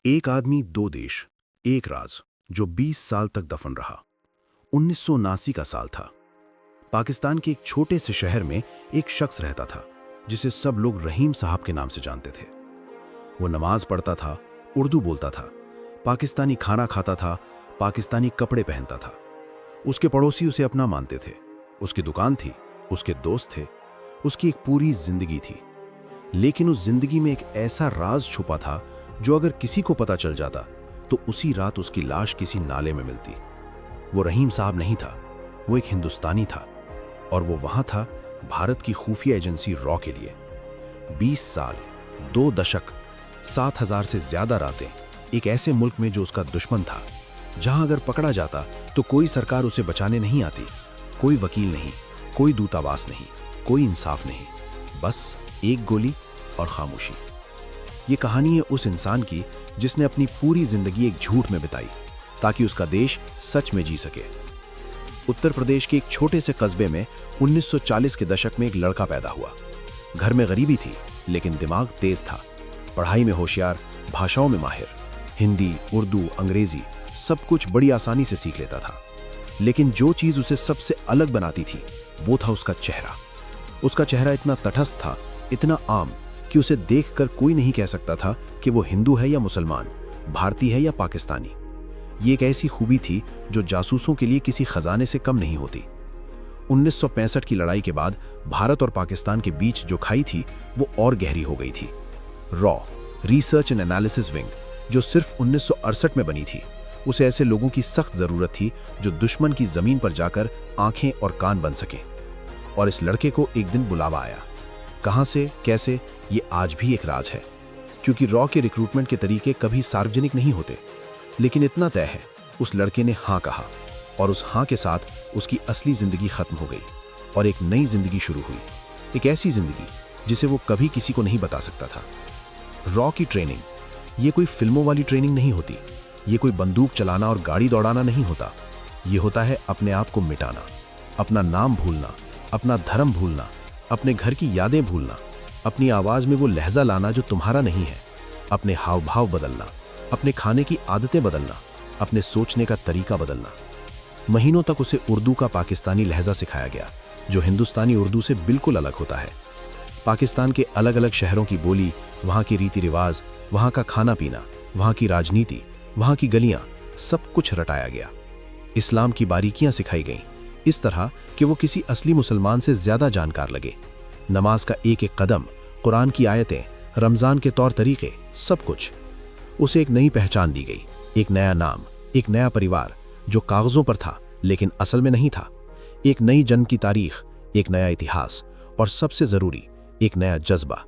एक आदमी दो देश, एक राज, जो 20 साल तक दफन रहा। 1979 का साल था। पाकिस्तान के एक छोटे से शहर में एक शख्स रहता था जिसे सब लोग रहीम साहब के नाम से जानते थे। वो नमाज पढ़ता था, उर्दू बोलता था, पाकिस्तानी खाना खाता था, पाकिस्तानी कपड़े पहनता था। उसके पड़ोसी उसे अपना मानते थे। उसकी दुकान थी, उसके दोस्त थे, उसकी एक पूरी जिंदगी थी। लेकिन उस जिंदगी में एक ऐसा राज छुपा था जो अगर किसी को पता चल जाता तो उसी रात उसकी लाश किसी नाले में मिलती। वो रहीम साहब नहीं था, वो एक हिंदुस्तानी था, और वो वहां था भारत की खुफिया एजेंसी रॉ के लिए। 20 साल, 2 दशक, 7,000 से ज्यादा रातें, एक ऐसे मुल्क में जो उसका दुश्मन था, जहां अगर पकड़ा जाता तो कोई सरकार उसे बचाने नहीं आती, कोई वकील नहीं, कोई दूतावास नहीं, कोई इंसाफ नहीं, बस एक गोली और खामोशी। ये कहानी है उस इंसान की जिसने अपनी पूरी जिंदगी एक झूठ में बिताई ताकि उसका देश सच में जी सके। उत्तर प्रदेश के एक छोटे से कस्बे में 1940 के दशक में एक लड़का पैदा हुआ। घर में गरीबी थी, लेकिन दिमाग तेज था, पढ़ाई में होशियार, भाषाओं में माहिर, हिंदी, उर्दू, अंग्रेजी सब कुछ बड़ी आसानी से सीख लेता था। लेकिन जो चीज उसे सबसे अलग बनाती थी वो था उसका चेहरा। उसका चेहरा इतना तटस्थ था, इतना आम कि उसे देखकर कोई नहीं कह सकता था कि वो हिंदू है या मुसलमान, भारतीय है या पाकिस्तानी। ये एक ऐसी खूबी थी जो जासूसों के लिए किसी खजाने से कम नहीं होती। 1965 की लड़ाई के बाद भारत और पाकिस्तान के बीच जो खाई थी वो और गहरी हो गई थी। Raw, research and analysis wing, जो सिर्फ 1968 में बनी थी, उसे ऐसे लोगों की सख्त जरूरत थी जो दुश्मन की जमीन पर जाकर आंखें और कान बन सकें। और इस लड़के को एक दिन बुलावा आया। कहां से, कैसे, ये आज भी एक राज है, क्योंकि रॉ के रिक्रूटमेंट के तरीके कभी सार्वजनिक नहीं होते। लेकिन इतना तय है, उस लड़के ने हाँ कहा, और उस हाँ के साथ उसकी असली जिंदगी खत्म हो गई और एक नई जिंदगी शुरू हुई। एक ऐसी जिंदगी जिसे वो कभी किसी को नहीं बता सकता था। रॉ की ट्रेनिंग, ये कोई फिल्मों वाली ट्रेनिंग नहीं होती, ये कोई बंदूक चलाना और गाड़ी दौड़ाना नहीं होता। ये होता है अपने आप को मिटाना, अपना नाम भूलना, अपना धर्म भूलना, अपने घर की यादें भूलना, अपनी आवाज में वो लहजा लाना जो तुम्हारा नहीं है, अपने हाव भाव बदलना, अपने खाने की आदतें बदलना, अपने सोचने का तरीका बदलना। महीनों तक उसे उर्दू का पाकिस्तानी लहजा सिखाया गया, जो हिंदुस्तानी उर्दू से बिल्कुल अलग होता है। पाकिस्तान के अलग अलग शहरों की बोली, वहाँ के रीति रिवाज, वहाँ का खाना पीना, वहाँ की राजनीति, वहाँ की गलियाँ, सब कुछ रटाया गया। इस्लाम की बारीकियां सिखाई गईं, इस तरह कि वो किसी असली मुसलमान से ज्यादा जानकार लगे। नमाज का एक एक कदम, कुरान की आयतें, रमजान के तौर तरीके, सब कुछ। उसे एक नई पहचान दी गई, एक नया नाम, एक नया परिवार जो कागजों पर था लेकिन असल में नहीं था, एक नई जन्म की तारीख, एक नया इतिहास, और सबसे जरूरी एक नया जज्बा।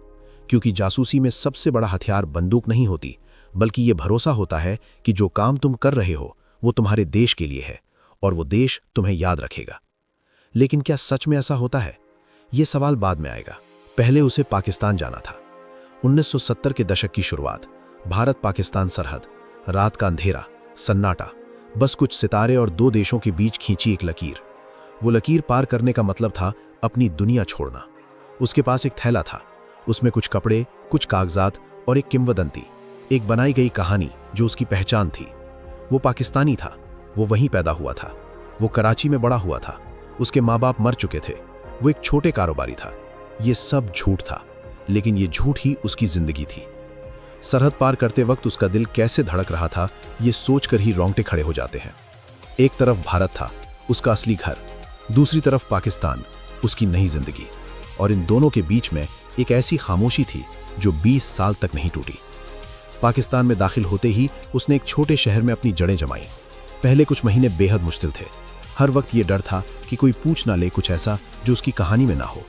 क्योंकि जासूसी में सबसे बड़ा हथियार बंदूक नहीं होती, बल्कि ये भरोसा होता है कि जो काम तुम कर रहे हो वो तुम्हारे देश के लिए है और वो देश तुम्हें याद रखेगा। लेकिन क्या सच में ऐसा होता है? ये सवाल बाद में आएगा। पहले उसे पाकिस्तान जाना था। 1970 के दशक की शुरुआत, भारत पाकिस्तान सरहद, रात का अंधेरा, सन्नाटा, बस कुछ सितारे और 2 देशों के बीच खींची एक लकीर। वो लकीर पार करने का मतलब था अपनी दुनिया छोड़ना। उसके पास एक थैला था, उसमें कुछ कपड़े, कुछ कागजात और एक किंवदंती, एक बनाई गई कहानी जो उसकी पहचान थी। वो पाकिस्तानी था, वो वहीं पैदा हुआ था, वो कराची में बड़ा हुआ था, उसके माँ बाप मर चुके थे, वो एक छोटे कारोबारी था। ये सब झूठ था, लेकिन ये झूठ ही उसकी जिंदगी थी। सरहद पार करते वक्त उसका दिल कैसे धड़क रहा था, ये सोचकर ही रोंगटे खड़े हो जाते हैं। एक तरफ भारत था, उसका असली घर, दूसरी तरफ पाकिस्तान, उसकी नई जिंदगी, और इन दोनों के बीच में एक ऐसी खामोशी थी जो 20 साल तक नहीं टूटी। पाकिस्तान में दाखिल होते ही उसने एक छोटे शहर में अपनी जड़ें जमाई। पहले कुछ महीने बेहद मुश्किल थे। हर वक्त ये डर था कि कोई पूछ ना ले कुछ ऐसा जो उसकी कहानी में ना हो।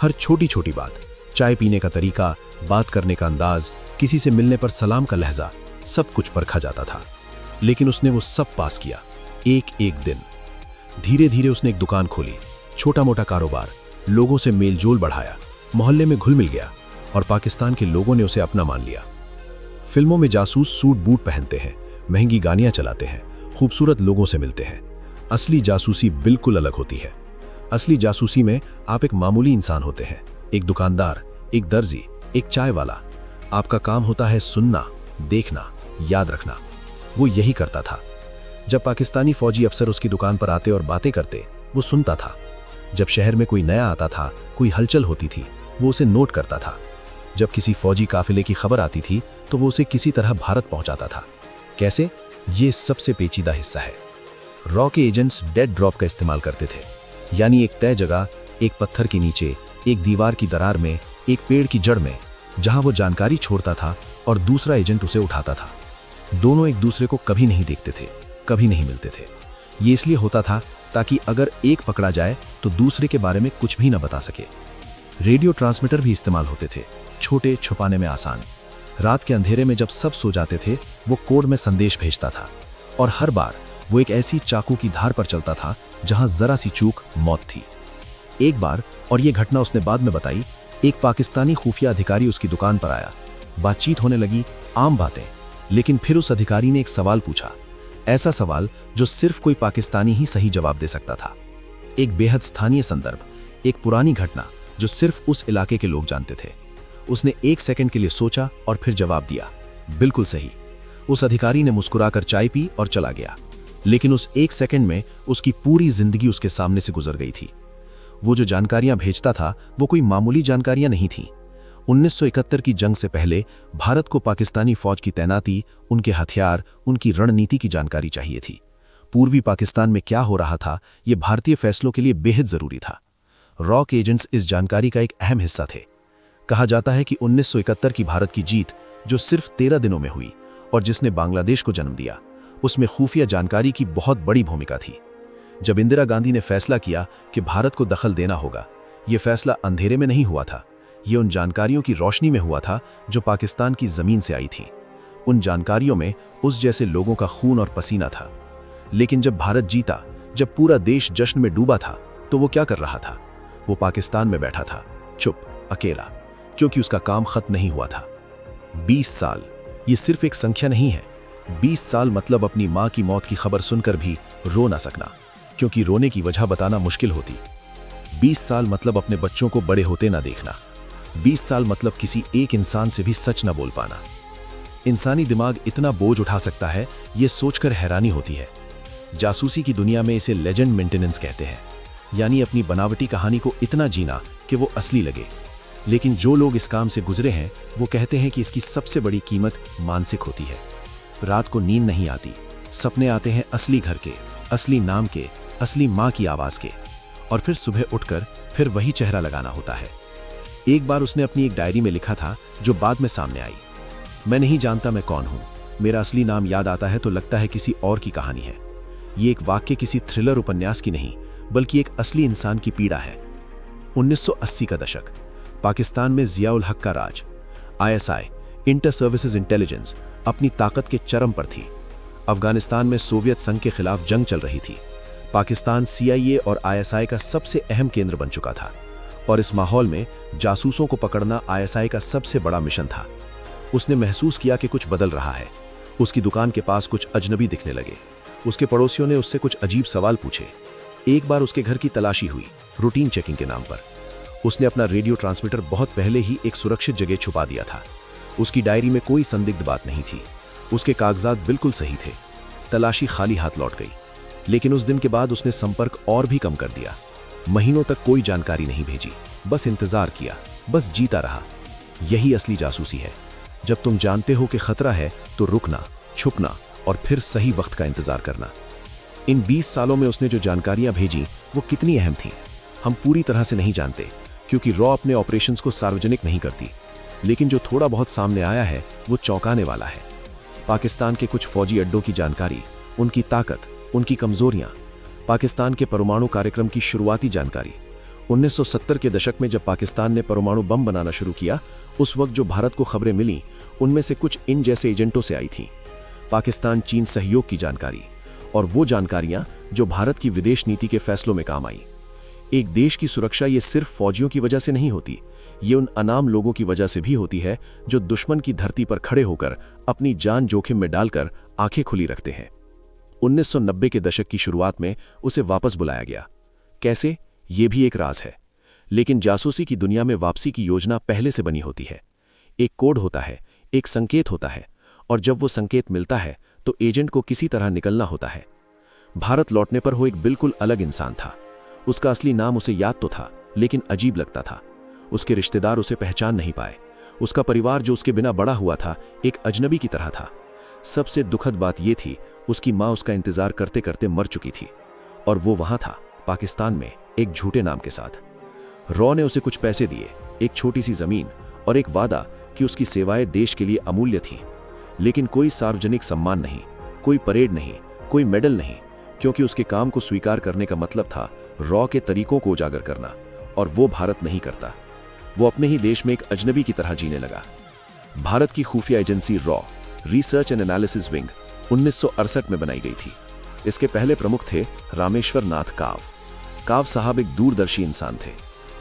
हर छोटी छोटी बात, चाय पीने का तरीका, बात करने का अंदाज, किसी से मिलने पर सलाम का लहजा, सब कुछ परखा जाता था। लेकिन उसने वो सब पास किया, एक एक दिन। धीरे धीरे उसने एक दुकान खोली, छोटा मोटा कारोबार, लोगों से मेलजोल बढ़ाया, मोहल्ले में घुल मिल गया, और पाकिस्तान के लोगों ने उसे अपना मान लिया। फिल्मों में जासूस सूट बूट पहनते हैं, महंगी गाड़ियां चलाते हैं, खूबसूरत लोगों से मिलते हैं। असली जासूसी बिल्कुल अलग होती है। असली जासूसी में आप एक मामूली इंसान होते हैं, एक दुकानदार, एक दर्जी, एक चाय वाला। आपका काम होता है सुनना, देखना, याद रखना। वो यही करता था। जब पाकिस्तानी फौजी अफसर उसकी दुकान पर आते और बातें करते, वो सुनता था। जब शहर में कोई नया आता था, कोई हलचल होती थी, वो उसे नोट करता था। जब किसी फौजी काफिले की खबर आती थी तो वो उसे किसी तरह भारत पहुंचाता था। कैसे? ये सबसे पेचीदा हिस्सा है। रॉ के एजेंट्स डेड ड्रॉप का इस्तेमाल करते थे, यानी एक तय जगह, एक पत्थर के नीचे, एक दीवार की दरार में, एक पेड़ की जड़ में, जहां वो जानकारी छोड़ता था और दूसरा एजेंट उसे उठाता था। दोनों एक दूसरे को कभी नहीं देखते थे, कभी नहीं मिलते थे। ये इसलिए होता था ताकि अगर एक पकड़ा जाए तो दूसरे के बारे में कुछ भी न बता सके। रेडियो ट्रांसमीटर भी इस्तेमाल होते थे, छोटे, छुपाने में आसान। रात के अंधेरे में जब सब सो जाते थे, वो कोड में संदेश भेजता था, और हर बार वो एक ऐसी चाकू की धार पर चलता था जहां जरा सी चूक मौत थी। एक बार, और ये घटना उसने बाद में बताई, एक पाकिस्तानी खुफिया अधिकारी उसकी दुकान पर आया। बातचीत होने लगी, आम बातें, लेकिन फिर उस अधिकारी ने एक सवाल पूछा, ऐसा सवाल जो सिर्फ कोई पाकिस्तानी ही सही जवाब दे सकता था। एक बेहद स्थानीय संदर्भ, एक पुरानी घटना जो सिर्फ उस इलाके के लोग जानते थे। उसने 1 सेकंड के लिए सोचा और फिर जवाब दिया, बिल्कुल सही। उस अधिकारी ने मुस्कुराकर चाय पी और चला गया, लेकिन उस 1 सेकंड में उसकी पूरी जिंदगी उसके सामने से गुजर गई थी। वो जो जानकारियां भेजता था वो कोई मामूली जानकारियां नहीं थीं। 1971 की जंग से पहले भारत को पाकिस्तानी फौज की तैनाती, उनके हथियार, उनकी रणनीति की जानकारी चाहिए थी। पूर्वी पाकिस्तान में क्या हो रहा था, ये भारतीय फैसलों के लिए बेहद जरूरी था। रॉ के एजेंट्स इस जानकारी का एक अहम हिस्सा थे। कहा जाता है कि 1971 की भारत की जीत, जो सिर्फ 13 दिनों में हुई और जिसने बांग्लादेश को जन्म दिया, उसमें खुफिया जानकारी की बहुत बड़ी भूमिका थी। जब इंदिरा गांधी ने फैसला किया कि भारत को दखल देना होगा, यह फैसला अंधेरे में नहीं हुआ था, ये उन जानकारियों की रोशनी में हुआ था जो पाकिस्तान की जमीन से आई थी। उन जानकारियों में उस जैसे लोगों का खून और पसीना था। लेकिन जब भारत जीता, जब पूरा देश जश्न में डूबा था, तो वो क्या कर रहा था? वो पाकिस्तान में बैठा था, चुप, अकेला, क्योंकि उसका काम खत्म नहीं हुआ था। 20 साल, ये सिर्फ एक संख्या नहीं है। 20 साल मतलब अपनी माँ की मौत की खबर सुनकर भी रो ना सकना, क्योंकि रोने की वजह बताना मुश्किल होती। 20 साल मतलब अपने बच्चों को बड़े होते ना देखना। 20 साल मतलब किसी एक इंसान से भी सच न बोल पाना। इंसानी दिमाग इतना बोझ उठा सकता है, ये सोचकर हैरानी होती है। जासूसी की दुनिया में इसे लेजेंड मेंटेनेंस कहते हैं, यानी अपनी बनावटी कहानी को इतना जीना कि वो असली लगे। लेकिन जो लोग इस काम से गुजरे हैं, वो कहते हैं कि इसकी सबसे बड़ी कीमत मानसिक होती है। रात को नींद नहीं आती, सपने आते हैं असली घर के, असली नाम के, असली माँ की आवाज़ के, और फिर सुबह उठकर फिर वही चेहरा लगाना होता है। एक बार उसने अपनी एक डायरी में लिखा था, जो बाद में सामने आई, मैं नहीं जानता मैं कौन हूँ, मेरा असली नाम याद आता है तो लगता है किसी और की कहानी है। ये एक वाक्य किसी थ्रिलर उपन्यास की नहीं, बल्कि एक असली इंसान की पीड़ा है। 1980 का दशक, पाकिस्तान में जियाउल हक का राज। ISI, इंटर सर्विसेज इंटेलिजेंस, अपनी ताकत के चरम पर थी। अफगानिस्तान में सोवियत संघ के खिलाफ जंग चल रही थी। पाकिस्तान CIA और ISI का सबसे अहम केंद्र बन चुका था, और इस माहौल में जासूसों को पकड़ना ISI का सबसे बड़ा मिशन था। उसने महसूस किया कि कुछ बदल रहा है। उसकी दुकान के पास कुछ अजनबी दिखने लगे। उसके पड़ोसियों ने उससे कुछ अजीब सवाल पूछे। एक बार उसके घर की तलाशी हुई, रूटीन चेकिंग के नाम पर। उसने अपना रेडियो ट्रांसमीटर बहुत पहले ही एक सुरक्षित जगह छुपा दिया था। उसकी डायरी में कोई संदिग्ध बात नहीं थी। उसके कागजात बिल्कुल सही थे। तलाशी खाली हाथ लौट गई। लेकिन उस दिन के बाद उसने संपर्क और भी कम कर दिया। महीनों तक कोई जानकारी नहीं भेजी, बस इंतजार किया, बस जीता रहा। यही असली जासूसी है। जब तुम जानते हो कि खतरा है तो रुकना, छुपना और फिर सही वक्त का इंतजार करना। इन 20 सालों में उसने जो जानकारियां भेजी वो कितनी अहम थी, हम पूरी तरह से नहीं जानते, क्योंकि रॉ अपने ऑपरेशंस को सार्वजनिक नहीं करती। लेकिन जो थोड़ा बहुत सामने आया है वो चौंकाने वाला है। पाकिस्तान के कुछ फौजी अड्डों की जानकारी, उनकी ताकत, उनकी कमजोरियां, पाकिस्तान के परमाणु कार्यक्रम की शुरुआती जानकारी। 1970 के दशक में जब पाकिस्तान ने परमाणु बम बनाना शुरू किया, उस वक्त जो भारत को खबरें मिली, उनमें से कुछ इन जैसे एजेंटों से आई थीं। पाकिस्तान चीन सहयोग की जानकारी, और वो जानकारियां जो भारत की विदेश नीति के फैसलों में काम आई। एक देश की सुरक्षा ये सिर्फ फौजियों की वजह से नहीं होती, ये उन अनाम लोगों की वजह से भी होती है जो दुश्मन की धरती पर खड़े होकर अपनी जान जोखिम में डालकर आंखें खुली रखते हैं। 1990 के दशक की शुरुआत में उसे वापस बुलाया गया। कैसे, ये भी एक राज है। लेकिन जासूसी की दुनिया में वापसी की योजना पहले से बनी होती है। एक कोड होता है, एक संकेत होता है, और जब वो संकेत मिलता है तो एजेंट को किसी तरह निकलना होता है। भारत लौटने पर वो एक बिल्कुल अलग इंसान था। उसका असली नाम उसे याद तो था, लेकिन अजीब लगता था। उसके रिश्तेदार उसे पहचान नहीं पाए। उसका परिवार जो उसके बिना बड़ा हुआ था, एक अजनबी की तरह था। सबसे दुखद बात यह थी, उसकी माँ उसका इंतजार करते करते मर चुकी थी, और वो वहां था, पाकिस्तान में, एक झूठे नाम के साथ। रॉ ने उसे कुछ पैसे दिए, एक छोटी सी जमीन और एक वादा कि उसकी सेवाएं देश के लिए अमूल्य थीं। लेकिन कोई सार्वजनिक सम्मान नहीं, कोई परेड नहीं, कोई मेडल नहीं, क्योंकि उसके काम को स्वीकार करने का मतलब था रॉ के तरीकों को उजागर करना, और वो भारत नहीं करता। वो अपने ही देश में एक अजनबी की तरह जीने लगा। भारत की खुफिया agency raw, research and analysis wing, 1968 में बनाई गई थी। इसके पहले प्रमुख थे रामेश्वर नाथ काव। काव साहब एक दूरदर्शी इंसान थे।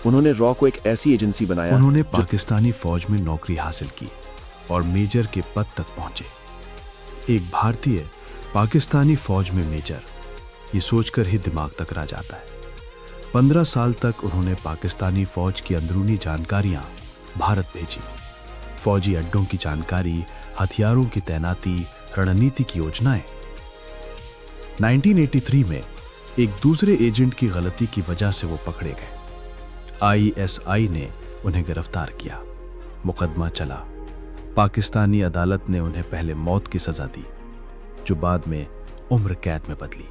उन्होंने रॉ को एक ऐसी एजेंसी बनाया। उन्होंने पाकिस्तानी फौज में नौकरी हासिल की और मेजर के पद तक पहुंचे। एक भारतीय पाकिस्तानी फौज में मेजर, ये सोचकर ही दिमाग तकरा जाता है। 15 साल तक उन्होंने पाकिस्तानी फौज की अंदरूनी जानकारियां भारत भेजी। फौजी अड्डों की जानकारी, हथियारों की तैनाती, रणनीति की योजनाएं। 1983 में एक दूसरे एजेंट की गलती की वजह से वो पकड़े गए। ISI ने उन्हें गिरफ्तार किया। मुकदमा चला। पाकिस्तानी अदालत ने उन्हें पहले मौत की सजा दी, जो बाद में उम्र कैद में बदली।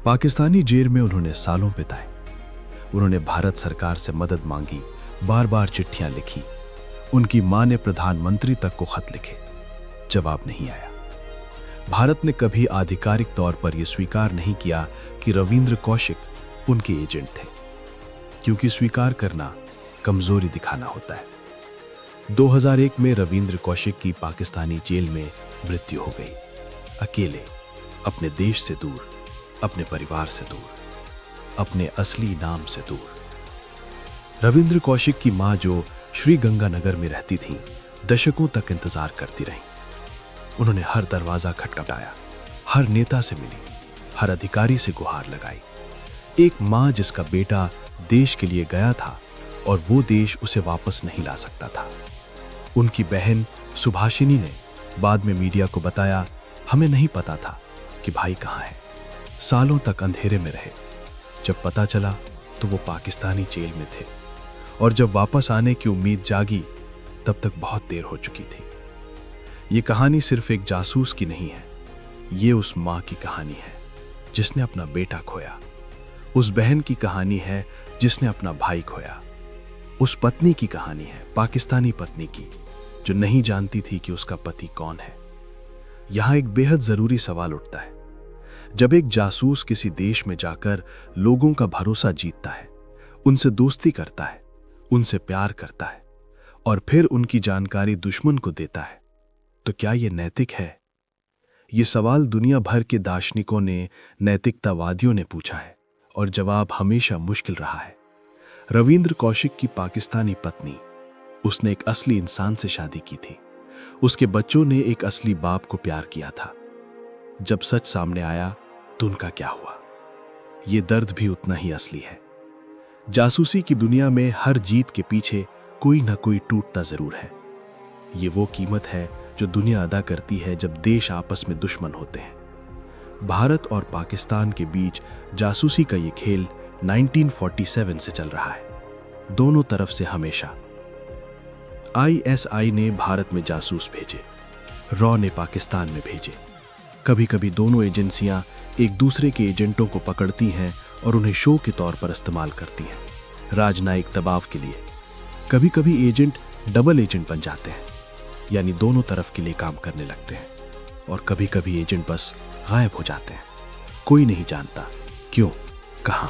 पाकिस्तानी जेल में उन्होंने सालों बिताए। उन्होंने भारत सरकार से मदद मांगी, बार बार चिट्ठियां लिखी। उनकी मां ने प्रधानमंत्री तक को खत लिखे, जवाब नहीं आया। भारत ने कभी आधिकारिक तौर पर यह स्वीकार नहीं किया कि रविंद्र कौशिक उनके एजेंट थे, क्योंकि स्वीकार करना कमजोरी दिखाना होता है। 2001 में रविंद्र कौशिक की पाकिस्तानी जेल में मृत्यु हो गई। अकेले, अपने देश से दूर, अपने परिवार से दूर, अपने असली नाम से दूर। रविंद्र कौशिक की मां, जो श्री गंगानगर में रहती थीं, दशकों तक इंतजार करती रहीं। उन्होंने हर दरवाजा खटखटाया, हर नेता से मिली, हर अधिकारी से गुहार लगाई। एक मां जिसका बेटा देश के लिए गया था और वो देश उसे वापस नहीं ला सकता था। उनकी बहन सुभाषिनी ने बाद में मीडिया को बताया, हमें नहीं पता था कि भाई कहाँ है। सालों तक अंधेरे में रहे। जब पता चला तो वो पाकिस्तानी जेल में थे, और जब वापस आने की उम्मीद जागी तब तक बहुत देर हो चुकी थी। ये कहानी सिर्फ एक जासूस की नहीं है, ये उस मां की कहानी है जिसने अपना बेटा खोया, उस बहन की कहानी है जिसने अपना भाई खोया, उस पत्नी की कहानी है, पाकिस्तानी पत्नी की, जो नहीं जानती थी कि उसका पति कौन है। यहां एक बेहद जरूरी सवाल उठता है। जब एक जासूस किसी देश में जाकर लोगों का भरोसा जीतता है, उनसे दोस्ती करता है, उनसे प्यार करता है और फिर उनकी जानकारी दुश्मन को देता है, तो क्या यह नैतिक है? यह सवाल दुनिया भर के दार्शनिकों ने, नैतिकतावादियों ने पूछा है, और जवाब हमेशा मुश्किल रहा है। रविंद्र कौशिक की पाकिस्तानी पत्नी, उसने एक असली इंसान से शादी की थी। उसके बच्चों ने एक असली बाप को प्यार किया था। जब सच सामने आया तो उनका क्या हुआ? ये दर्द भी उतना ही असली है। जासूसी की दुनिया में हर जीत के पीछे कोई ना कोई टूटता जरूर है। ये वो कीमत है जो दुनिया अदा करती है जब देश आपस में दुश्मन होते हैं। भारत और पाकिस्तान के बीच जासूसी का ये खेल 1947 से चल रहा है, दोनों तरफ से हमेशा। ISI ने भारत में जासूस भेजे, रॉ ने पाकिस्तान में भेजे। कभी कभी दोनों एजेंसियां एक दूसरे के एजेंटों को पकड़ती हैं और उन्हें शो के तौर पर इस्तेमाल करती हैं, राजनयिक दबाव के लिए। कभी कभी एजेंट डबल एजेंट बन जाते हैं, यानी दोनों तरफ के लिए काम करने लगते हैं। और कभी कभी एजेंट बस गायब हो जाते हैं, कोई नहीं जानता क्यों, कहां।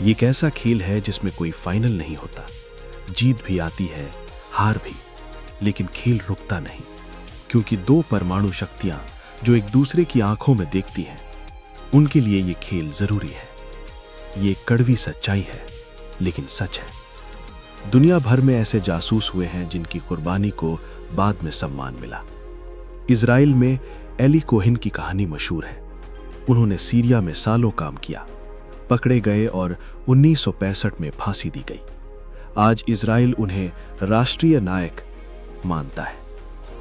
ये एक ऐसा खेल है जिसमें कोई फाइनल नहीं होता। जीत भी आती है, हार भी, लेकिन खेल रुकता नहीं, क्योंकि दो परमाणु शक्तियां जो एक दूसरे की आंखों में देखती हैं, उनके लिए ये खेल जरूरी है। ये कड़वी सच्चाई है, लेकिन सच है। दुनिया भर में ऐसे जासूस हुए हैं जिनकी कुर्बानी को बाद में सम्मान मिला। इजराइल में एली कोहेन की कहानी मशहूर है। उन्होंने सीरिया में सालों काम किया, पकड़े गए और 1965 में फांसी दी गई। आज इजराइल उन्हें राष्ट्रीय नायक मानता है।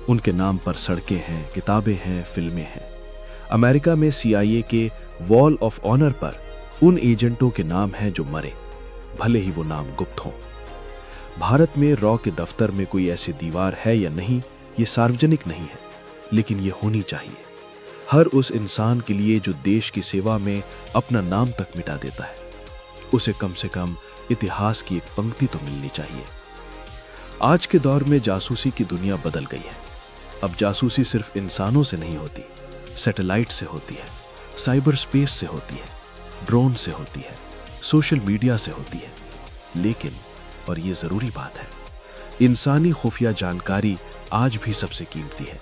उनके नाम पर सड़कें हैं, किताबें हैं, फिल्में हैं। अमेरिका में CIA के वॉल ऑफ ऑनर पर उन एजेंटों के नाम हैं जो मरे, भले ही वो नाम गुप्त हों। भारत में रॉ के दफ्तर में कोई ऐसी दीवार है या नहीं, ये सार्वजनिक नहीं है, लेकिन ये होनी चाहिए। हर उस इंसान के लिए जो देश की सेवा में अपना नाम तक मिटा देता है, उसे कम से कम इतिहास की एक पंक्ति तो मिलनी चाहिए। आज के दौर में जासूसी की दुनिया बदल गई है। अब जासूसी सिर्फ इंसानों से नहीं होती, सैटेलाइट से होती है, साइबर स्पेस से होती है, ड्रोन से होती है, सोशल मीडिया से होती है। लेकिन, और ये जरूरी बात है, इंसानी खुफिया जानकारी आज भी सबसे कीमती है।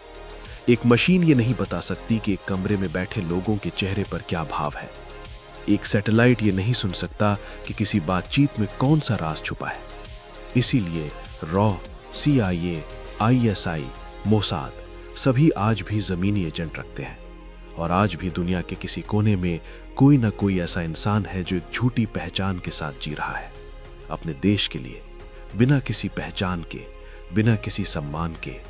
एक मशीन ये नहीं बता सकती कि एक कमरे में बैठे लोगों के चेहरे पर क्या भाव है। एक सैटेलाइट ये नहीं सुन सकता कि किसी बातचीत में कौन सा राज छुपा है। इसीलिए रॉ, CIA, ISI, मोसाद सभी आज भी जमीनी एजेंट रखते हैं। और आज भी दुनिया के किसी कोने में कोई ना कोई ऐसा इंसान है जो एक झूठी पहचान के साथ जी रहा है, अपने देश के लिए, बिना किसी पहचान के, बिना किसी सम्मान के,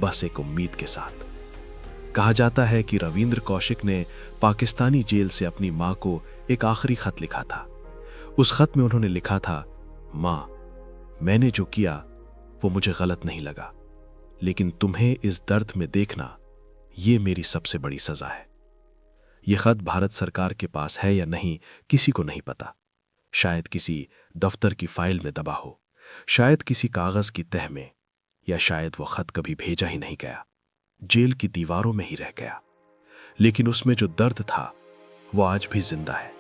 बस एक उम्मीद के साथ। कहा जाता है कि रविंद्र कौशिक ने पाकिस्तानी जेल से अपनी मां को एक आखिरी खत लिखा था। उस खत में उन्होंने लिखा था, मां, मैंने जो किया वो मुझे गलत नहीं लगा, लेकिन तुम्हें इस दर्द में देखना ये मेरी सबसे बड़ी सजा है। यह खत भारत सरकार के पास है या नहीं, किसी को नहीं पता। शायद किसी दफ्तर की फाइल में दबा हो, शायद किसी कागज की तह में, या शायद वो खत कभी भेजा ही नहीं गया, जेल की दीवारों में ही रह गया। लेकिन उसमें जो दर्द था वो आज भी जिंदा है।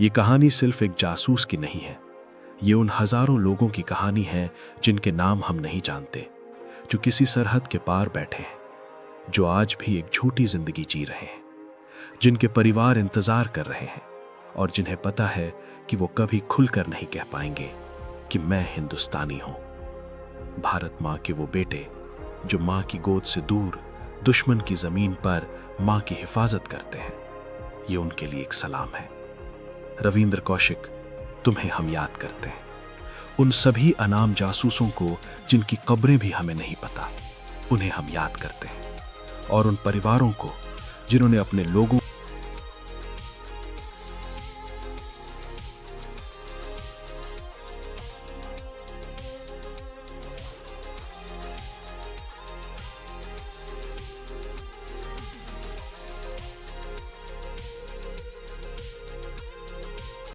ये कहानी सिर्फ एक जासूस की नहीं है, ये उन हजारों लोगों की कहानी है जिनके नाम हम नहीं जानते, जो किसी सरहद के पार बैठे हैं, जो आज भी एक झूठी जिंदगी जी रहे हैं, जिनके परिवार इंतजार कर रहे हैं और जिन्हें पता है कि वो कभी खुलकर नहीं कह पाएंगे कि मैं हिंदुस्तानी हूं। भारत मां के वो बेटे जो मां की गोद से दूर दुश्मन की जमीन पर मां की हिफाजत करते हैं, ये उनके लिए एक सलाम है। रविंद्र कौशिक, तुम्हें हम याद करते हैं। उन सभी अनाम जासूसों को जिनकी कब्रें भी हमें नहीं पता, उन्हें हम याद करते हैं। और उन परिवारों को जिन्होंने अपने लोगों